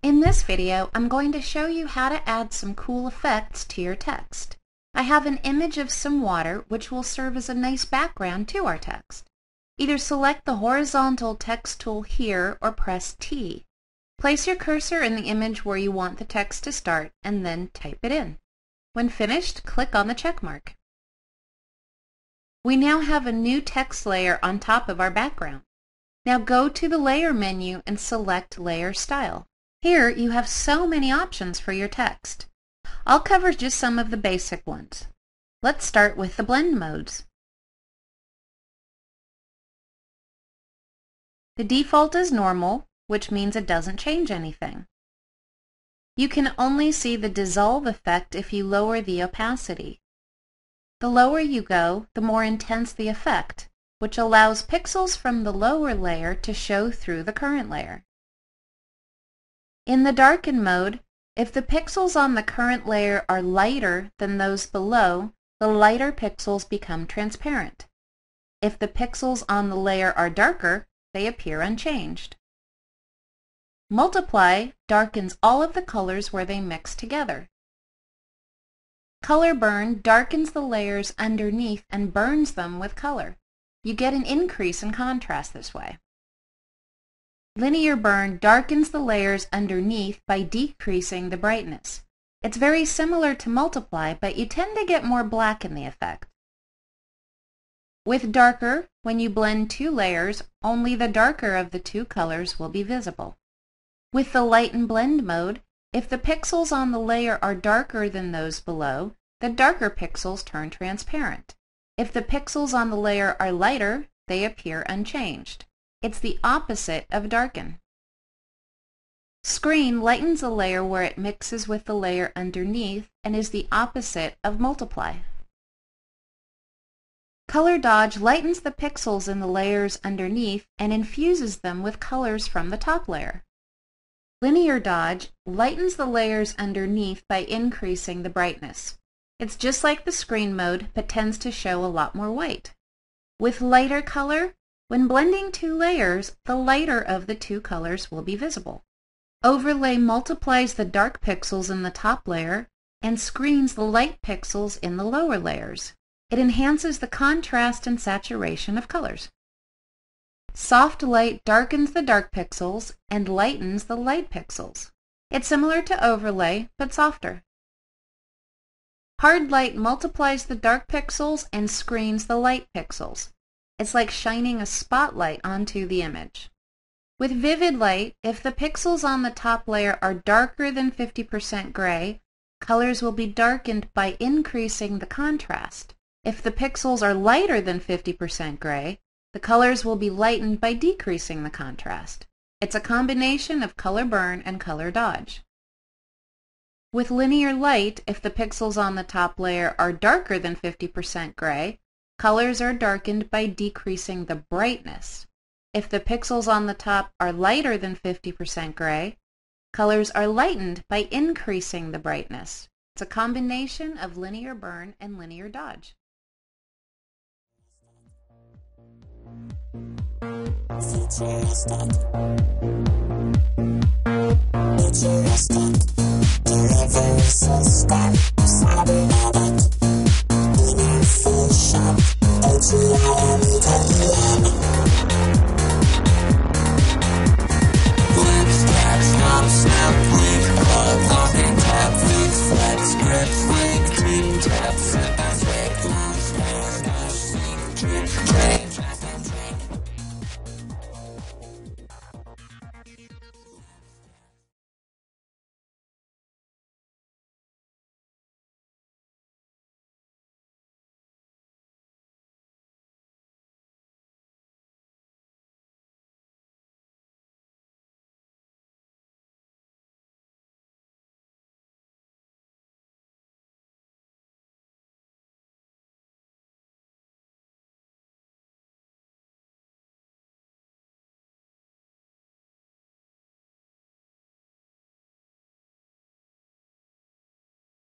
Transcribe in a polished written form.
In this video, I'm going to show you how to add some cool effects to your text. I have an image of some water which will serve as a nice background to our text. Either select the horizontal text tool here or press T. Place your cursor in the image where you want the text to start and then type it in. When finished, click on the check mark. We now have a new text layer on top of our background. Now go to the Layer menu and select Layer Style. Here you have so many options for your text. I'll cover just some of the basic ones. Let's start with the blend modes. The default is normal, which means it doesn't change anything. You can only see the dissolve effect if you lower the opacity. The lower you go, the more intense the effect, which allows pixels from the lower layer to show through the current layer. In the darken mode, if the pixels on the current layer are lighter than those below, the lighter pixels become transparent. If the pixels on the layer are darker, they appear unchanged. Multiply darkens all of the colors where they mix together. Color burn darkens the layers underneath and burns them with color. You get an increase in contrast this way. Linear burn darkens the layers underneath by decreasing the brightness. It's very similar to multiply, but you tend to get more black in the effect. With darker, when you blend two layers, only the darker of the two colors will be visible. With the lighten blend mode, if the pixels on the layer are darker than those below, the darker pixels turn transparent. If the pixels on the layer are lighter, they appear unchanged. It's the opposite of darken. Screen lightens a layer where it mixes with the layer underneath and is the opposite of multiply. Color dodge lightens the pixels in the layers underneath and infuses them with colors from the top layer. Linear dodge lightens the layers underneath by increasing the brightness. It's just like the screen mode, but tends to show a lot more white. With lighter color, when blending two layers, the lighter of the two colors will be visible. Overlay multiplies the dark pixels in the top layer and screens the light pixels in the lower layers. It enhances the contrast and saturation of colors. Soft light darkens the dark pixels and lightens the light pixels. It's similar to overlay, but softer. Hard light multiplies the dark pixels and screens the light pixels. It's like shining a spotlight onto the image. With vivid light, if the pixels on the top layer are darker than 50% gray, colors will be darkened by increasing the contrast. If the pixels are lighter than 50% gray, the colors will be lightened by decreasing the contrast. It's a combination of color burn and color dodge. With linear light, if the pixels on the top layer are darker than 50% gray, colors are darkened by decreasing the brightness. If the pixels on the top are lighter than 50% gray, colors are lightened by increasing the brightness. It's a combination of linear burn and linear dodge. Futuristic delivery system.